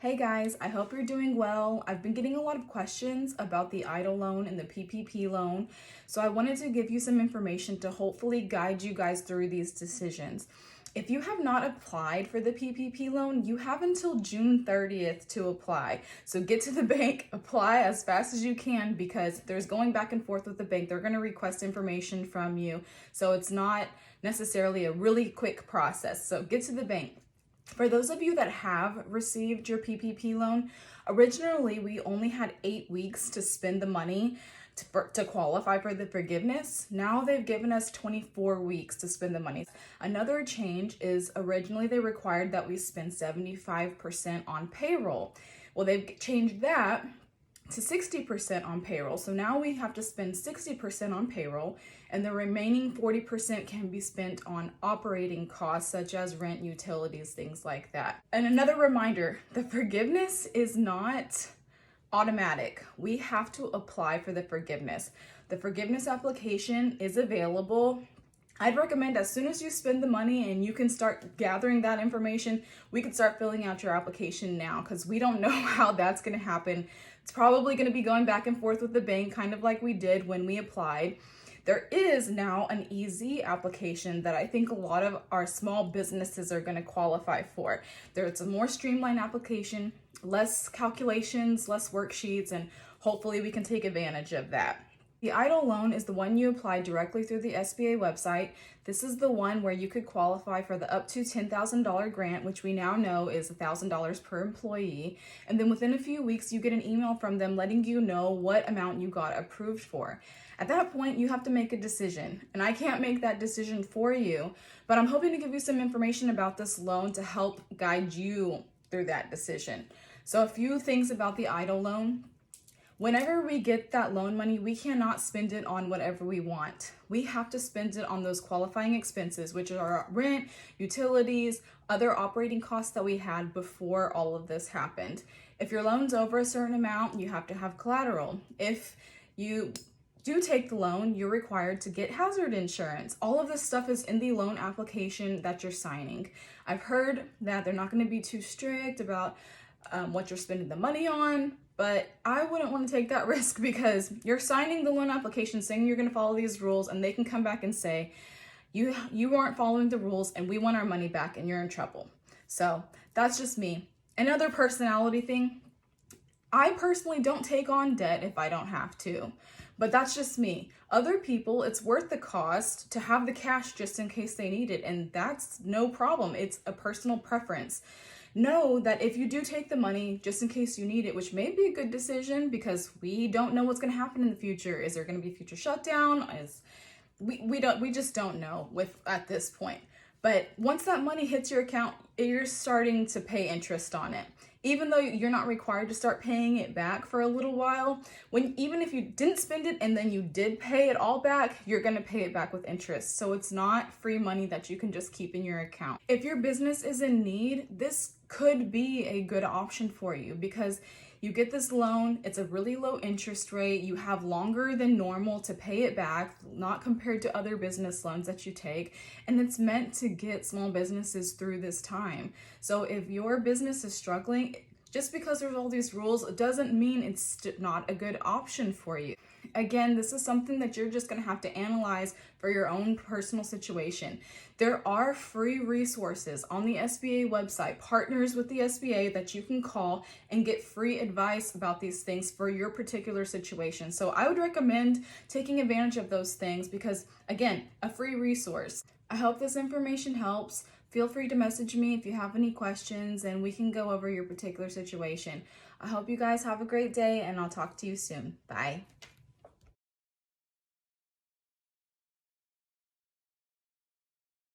Hey guys, I hope you're doing well. I've been getting a lot of questions about the EIDL loan and the PPP loan, so I wanted to give you some information to hopefully guide you guys through these decisions. If you have not applied for the PPP loan, you have until June 30th to apply. So get to the bank, apply as fast as you can because there's going back and forth with the bank. They're going to request information from you, so it's not necessarily a really quick process. So get to the bank. For those of you that have received your PPP loan, originally we only had 8 weeks to spend the money to qualify for the forgiveness. Now they've given us 24 weeks to spend the money. Another change is originally they required that we spend 75% on payroll. Well, they've changed that to 60% on payroll. So now we have to spend 60% on payroll, and the remaining 40% can be spent on operating costs such as rent, utilities, things like that. And another reminder, the forgiveness is not automatic. We have to apply for the forgiveness. The forgiveness application is available. I'd recommend as soon as you spend the money and you can start gathering that information, we could start filling out your application now because we don't know how that's going to happen. It's probably going to be going back and forth with the bank, kind of like we did when we applied. There is now an easy application that I think a lot of our small businesses are going to qualify for. There's a more streamlined application, less calculations, less worksheets, and hopefully we can take advantage of that. The EIDL loan is the one you apply directly through the SBA website. This is the one where you could qualify for the up to $10,000 grant, which we now know is $1,000 per employee. And then within a few weeks, you get an email from them letting you know what amount you got approved for. At that point, you have to make a decision. And I can't make that decision for you, but I'm hoping to give you some information about this loan to help guide you through that decision. So a few things about the EIDL loan. Whenever we get that loan money, we cannot spend it on whatever we want. We have to spend it on those qualifying expenses, which are rent, utilities, other operating costs that we had before all of this happened. If your loan's over a certain amount, you have to have collateral. If you do take the loan, you're required to get hazard insurance. All of this stuff is in the loan application that you're signing. I've heard that they're not going to be too strict about what you're spending the money on, but I wouldn't want to take that risk because you're signing the loan application saying you're going to follow these rules, and they can come back and say you aren't following the rules and we want our money back and you're in trouble. So that's just me. Another personality thing, I personally don't take on debt if I don't have to, but that's just me. Other people, it's worth the cost to have the cash just in case they need it, and that's no problem. It's a personal preference. Know that if you do take the money just in case you need it, which may be a good decision because we don't know what's going to happen in the future. Is there going to be a future shutdown? We just don't know at this point. But once that money hits your account, you're starting to pay interest on it. Even though you're not required to start paying it back for a little while, even if you didn't spend it and then you did pay it all back, you're going to pay it back with interest. So it's not free money that you can just keep in your account. If your business is in need, this could be a good option for you because you get this loan, it's a really low interest rate, you have longer than normal to pay it back, not compared to other business loans that you take, and it's meant to get small businesses through this time. So if your business is struggling, just because there's all these rules, it doesn't mean it's not a good option for you. Again, this is something that you're just going to have to analyze for your own personal situation. There are free resources on the SBA website, partners with the SBA that you can call and get free advice about these things for your particular situation. So I would recommend taking advantage of those things because, again, a free resource. I hope this information helps. Feel free to message me if you have any questions and we can go over your particular situation. I hope you guys have a great day and I'll talk to you soon. Bye.